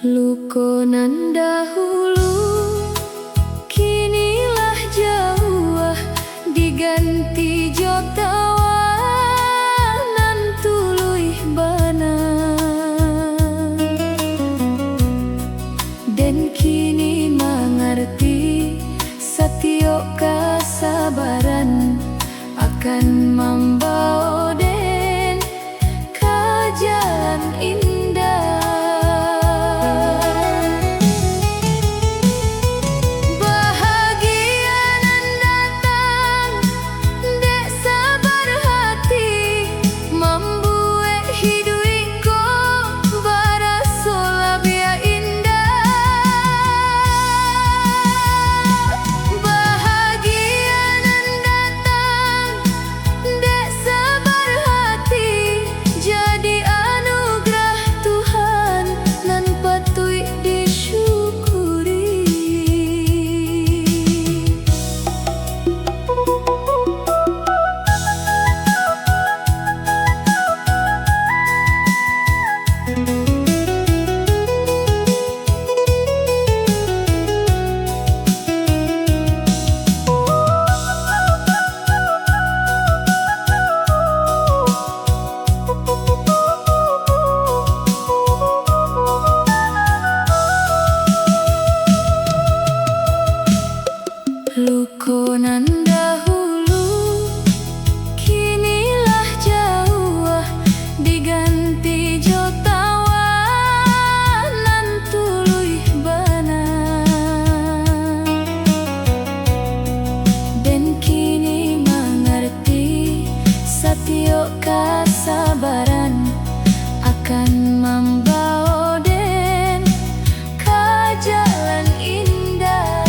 Lukonan dahulu kinilah jauh diganti jog tawanan tuluy bana, dan kini mengerti satyo kasabaran akan membawa den ke jalan indah. Lukonan dahulu kinilah jauh diganti jog tawanan tuluy bana, dan kini mengerti satyo kasabaran akan membawa den ke jalan indah.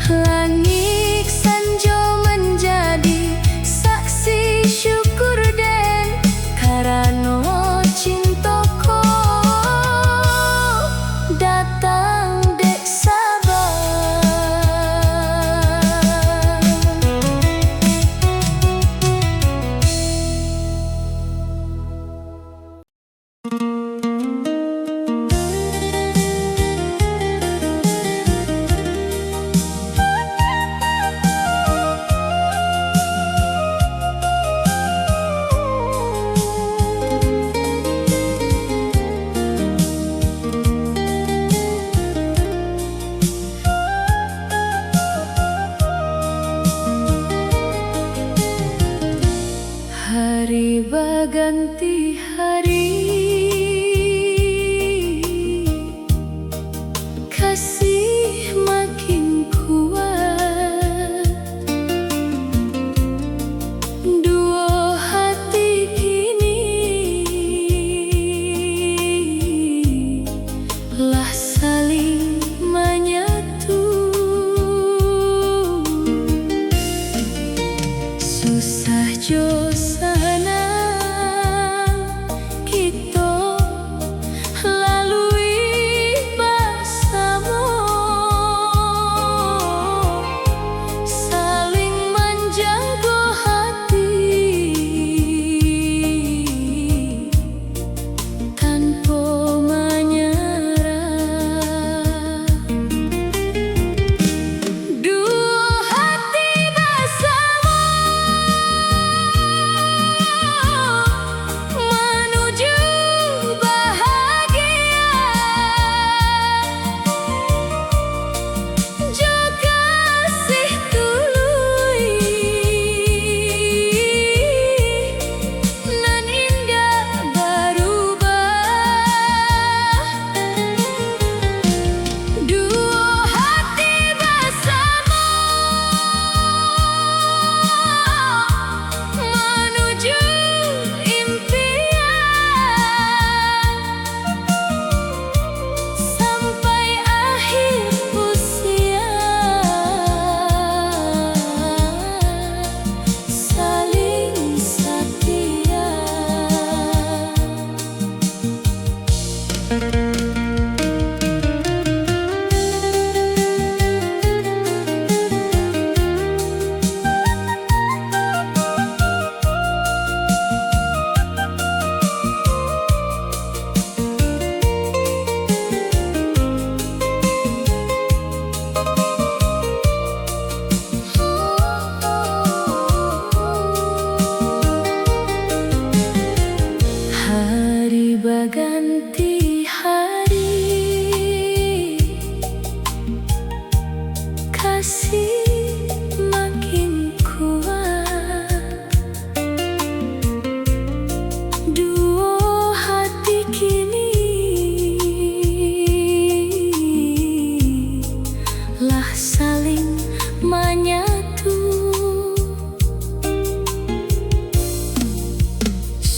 Langit sanjo menjadi saksi syukur den karano cintoko datang dek sabar. Hari berganti hari, kasih makin kuat, dua hati kini lah saling menyatu. Susah jo sana kita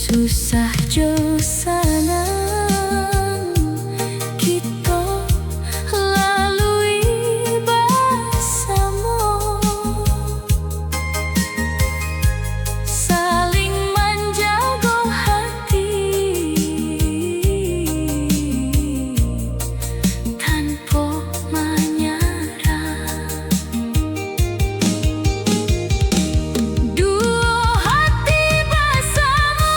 susah jo sanang kita lalui bersama, saling menjaga hati tanpa menyerah. Dua hati bersama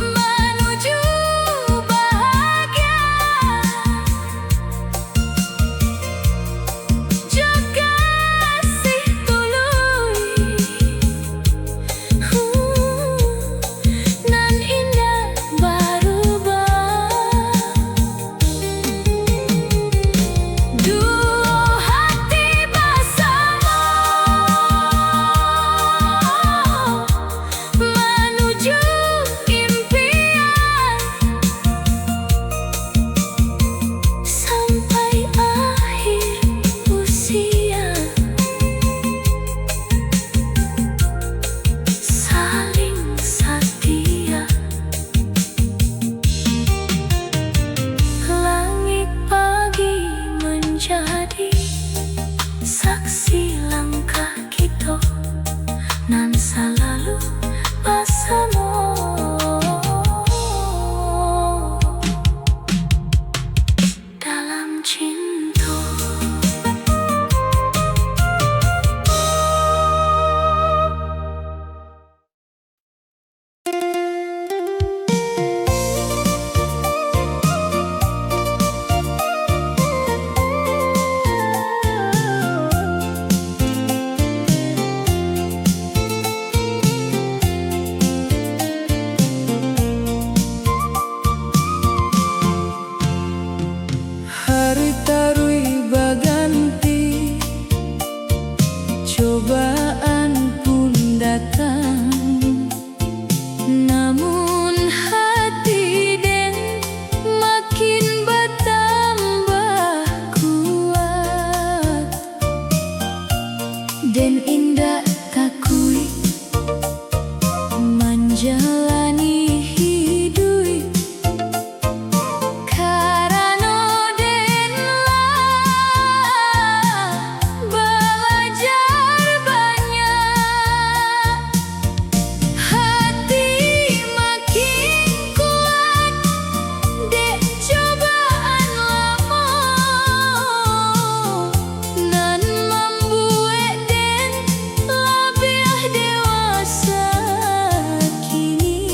menuju bahagia, jaga kasih tului nan indah berubah. Dua hati bersama menuju impian sampai akhir usia, saling setia. Langit pagi menjadi saksi langkah kita nan selalu bersama dalam cinta. Hari tarui berganti, cobaan pun datang, namun hati den makin bertambah kuat. Den indah takui menjalani hidup karena den lah belajar banyak. Hati makin kuat dek cobaan lama nan membuat den lebih dewasa kini.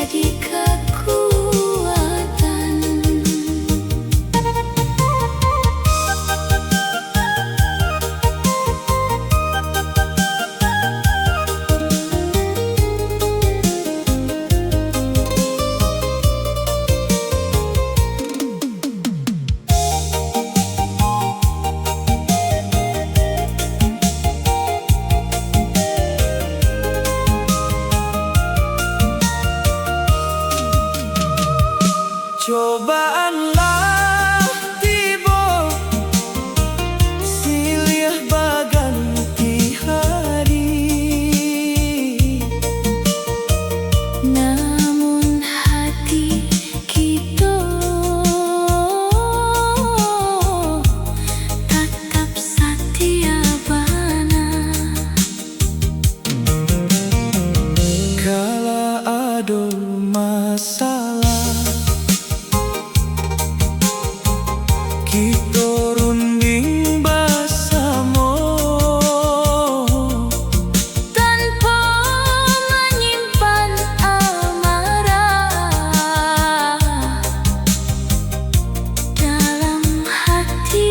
jadi kekuatan. Cobaanlah tiba, silih baganti hari. Namun hati kita tetap setia bana. Kala ada masalah, kita runding bersama Tanpa menyimpan amarah dalam hati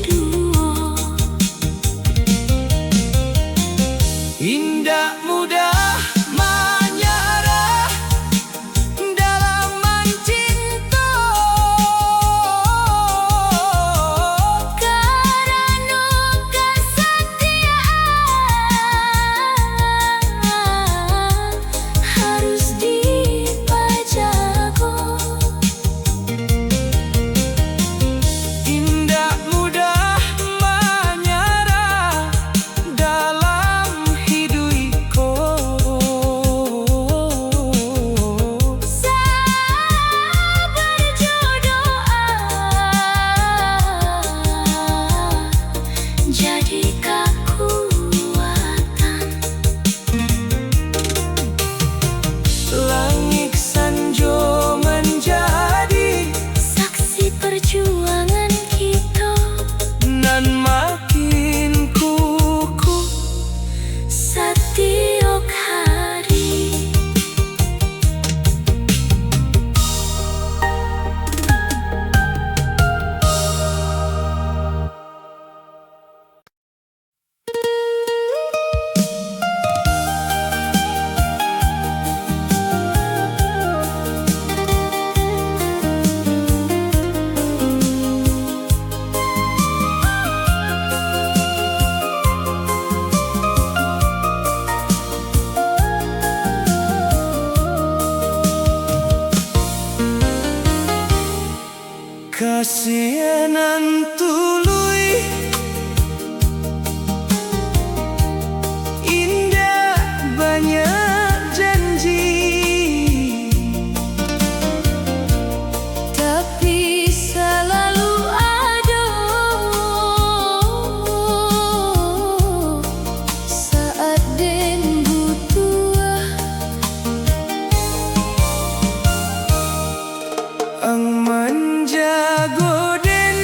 dua. indah mudah menyerah dalam mencinta, Karena kesetiaan harus dipajaga. indah mudah menyerah dalam hidupku. Sabar berdoa jadi kekuatan. Langit sanjo menjadi Saksi perjuangan kita nan makin kukuh. setiap hari. Kasihanan tuluy indah banyak janji, Tapi selalu ada saat den butuh. ang menjago den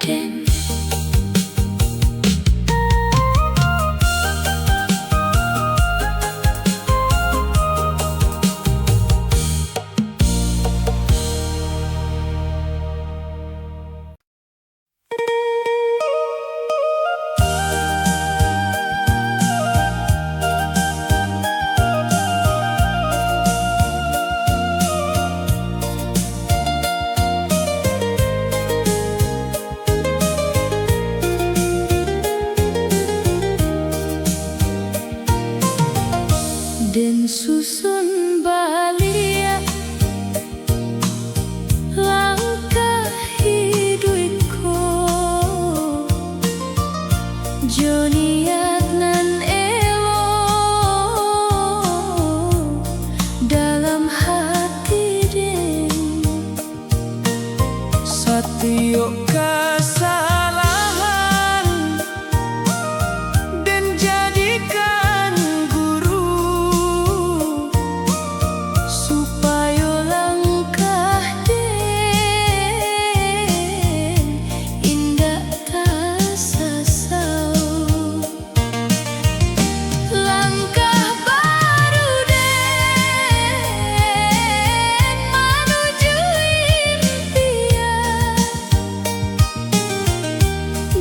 den. Den susun balia langkah hidupku joniat nan elo dalam hati den Satyo kesalahan dan jadikan guru supaya langkah den indah tak sasau. Langkah baru den menuju impian,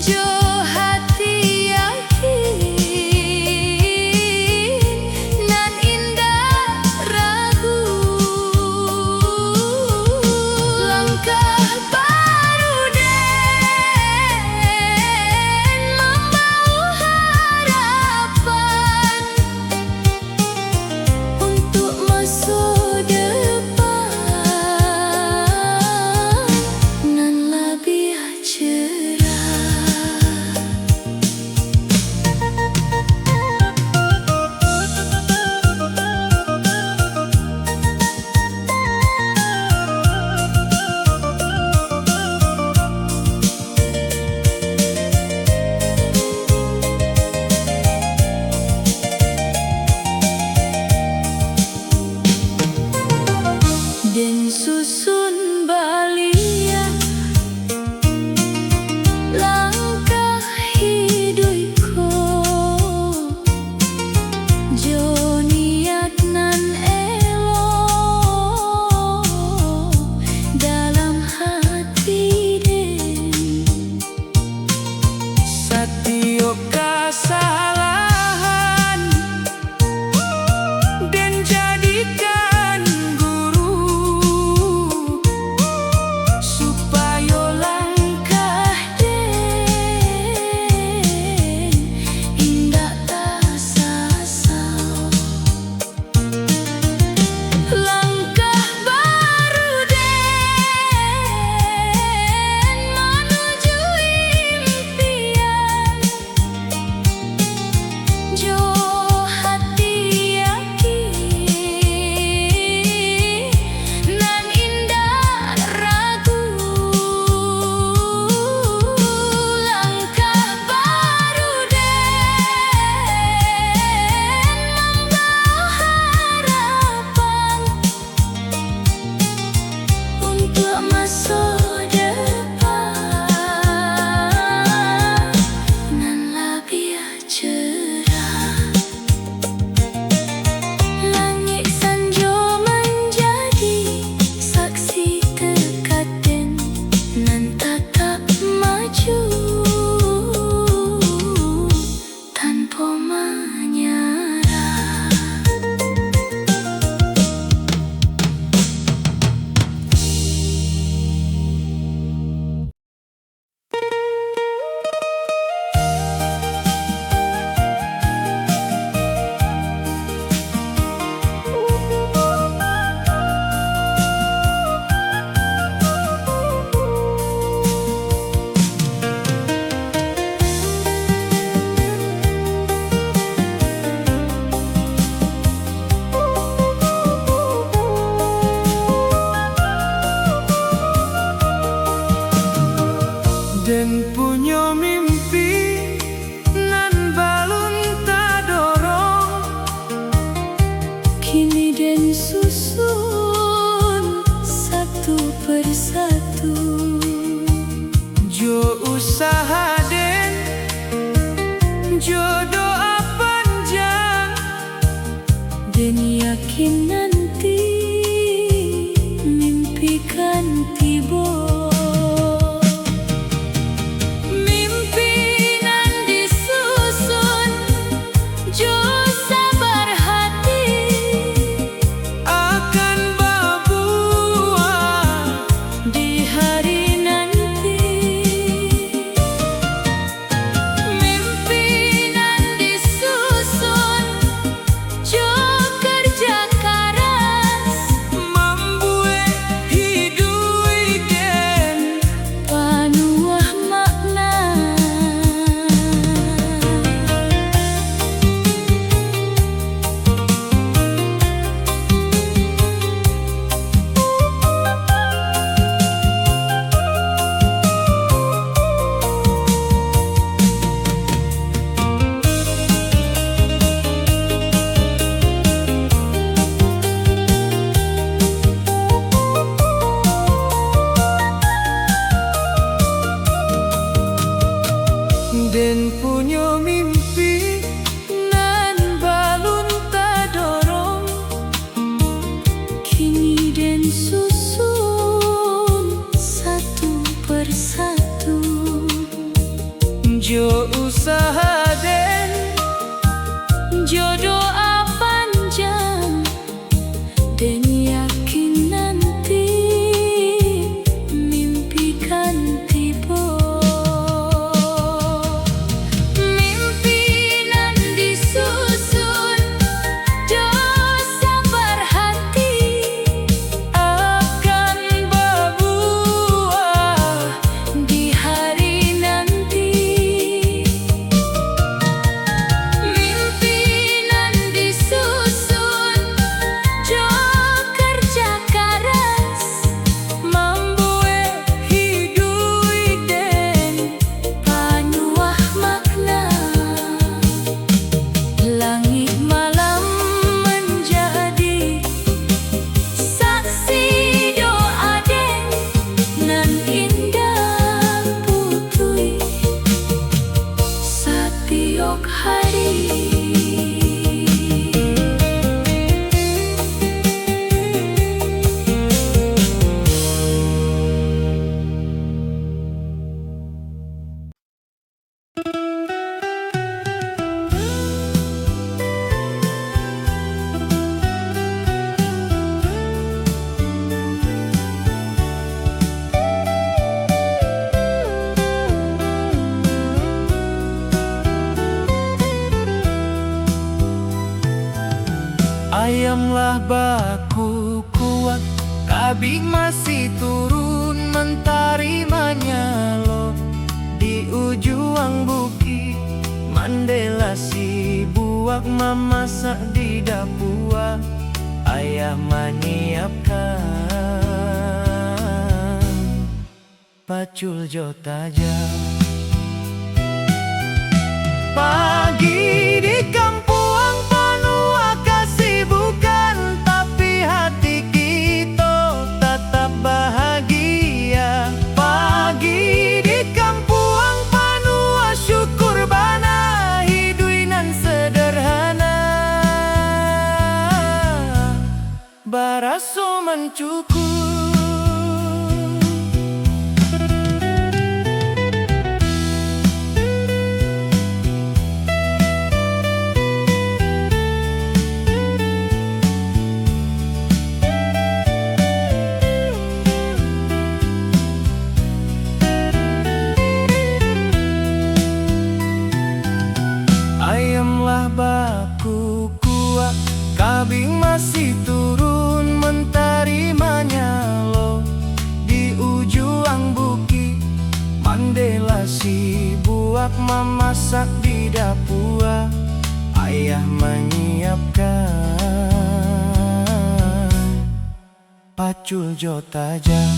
jo hati yakin nan indah ragu. Langkah baru den membawa harapan untuk masa depan nan lebih cerah. Den susun balia langkah hidupku joniat nan elo dalam hati den Satyo kesalahan dan jadikan guru supaya langkah den indah tak sasau. Langkah baru den menuju impian, jo hati yakin nan indah ragu. Langkah baru den membawa harapan untuk masa depan nan lebih cerah. Langit sanjo menjadi saksi tekaten nan tetap maju tanpa menyerah. dan punya mimpi nan balun tak dorong Kini den susun satu persatu Den punya mimpi nan balun ta dorong, Kini Den susun satu persatu. jo usaha Den, Jo doa panjang dan yakin nanti mimpi kan tiba. Mimpi nan disusun, jo sabar hati akan berbuah di hari nanti. Mimpi nan disusun, jo kerja keras membuat hidup Den panuah makna. Langit malam menjadi saksi doa Den nan indah putui setiap hari. Ayamlah baku kuat, kabing masih turun mentari menyala di ujung bukit. Mandela si buak memasak di dapur, ayah menyiapkan pacul jo tajam. Pagi di kampung penuh kesibukan, tapi hati kita tetap bahagia. Pagi di kampung penuh syukur bana, hidup nan sederhana baraso mencukup. Ayamlah baku kuat, kabing masih turun mentari menyala di ujung bukit. Mandela si buak memasak di dapur, ayah menyiapkan pacul jo tajam.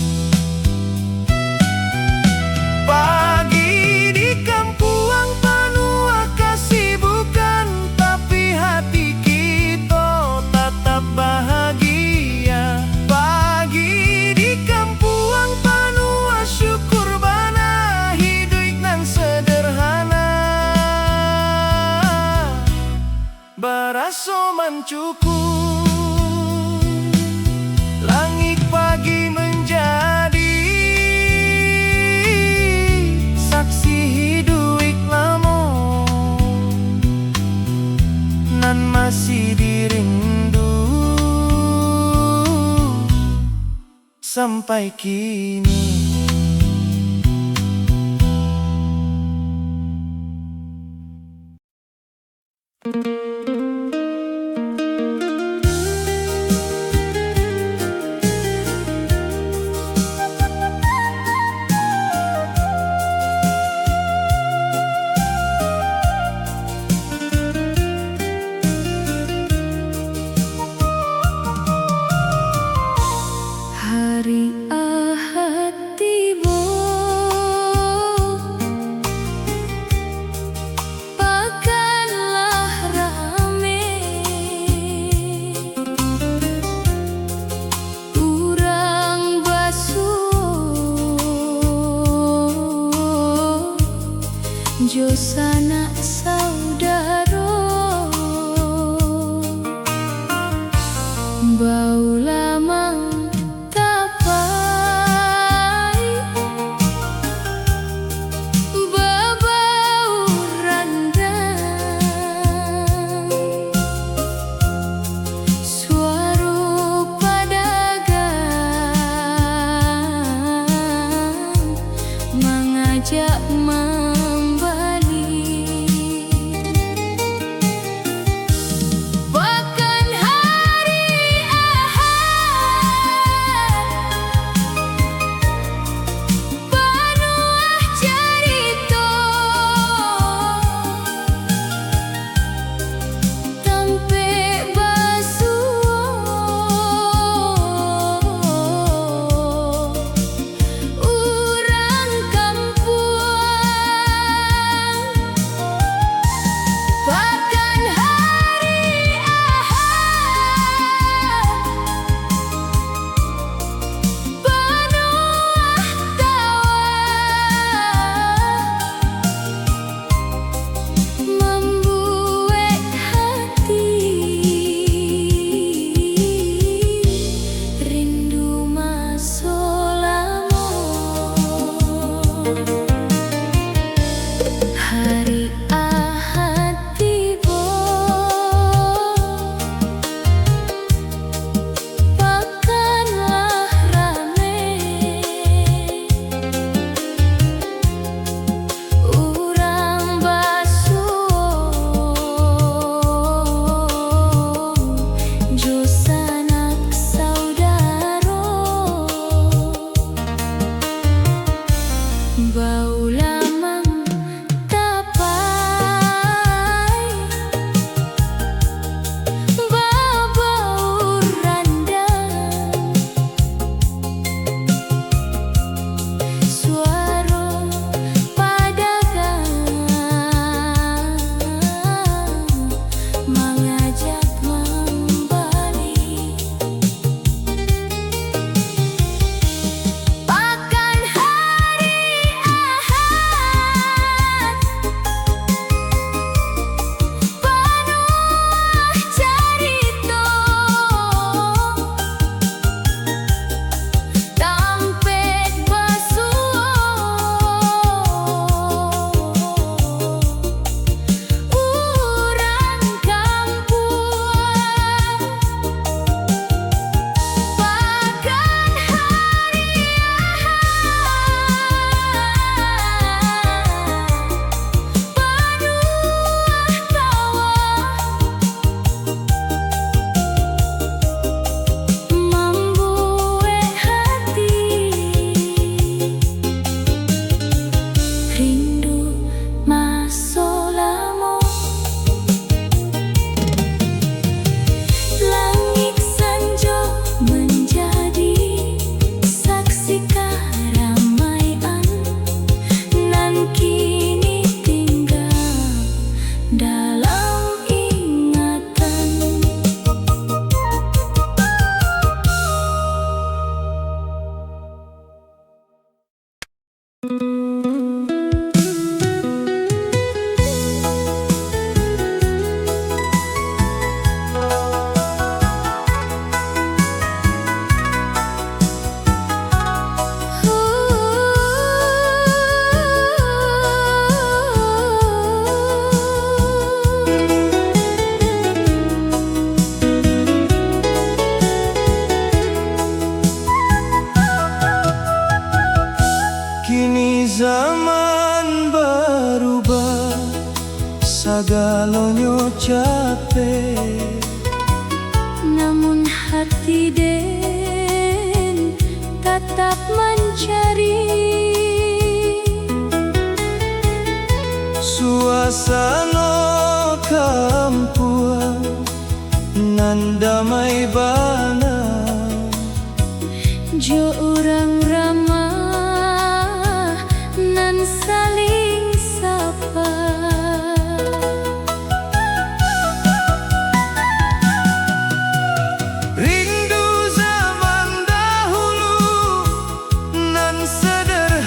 Pagi di kampung penuh kesibukan, tapi hati kita tetap bahagia. Pagi di kampung penuh syukur bana, hidup nan sederhana baraso mencukup. Langit pagi menjadi saksi hidup lama nan masih dirindu sampai kini. Hari Ahad Jo sanak saudaro bau lamang tapai babau randang suara padagang mengajak Sagalonyo capek, namun hati den tetap mencari suasana kampuan nan damai bana. Jo orang ramah nan saling sapa. Rindu zaman dahulu nan sederhana.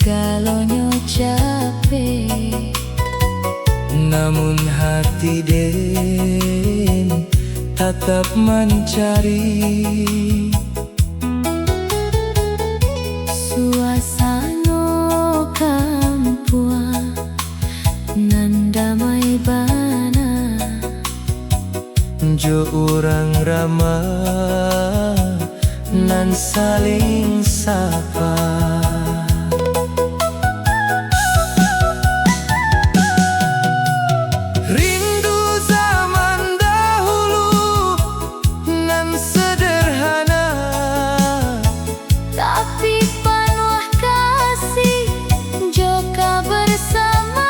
segalanya capek, namun hati den tetap mencari. Suasana kampung nan damai bana, Jo urang ramah nan saling sapa. Rindu zaman dahulu nan sederhana, tapi penuh kasih juga bersamaan.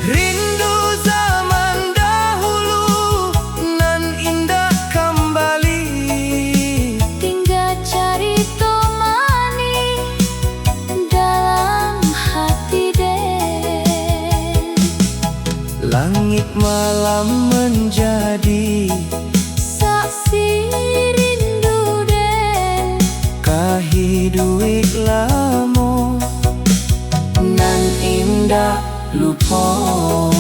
rindu zaman dahulu nan indah kembali, Tinggal cari temani dalam hati den. langit malam menjadi Saksi rindu den, kahiduik lamo nan indah lupa.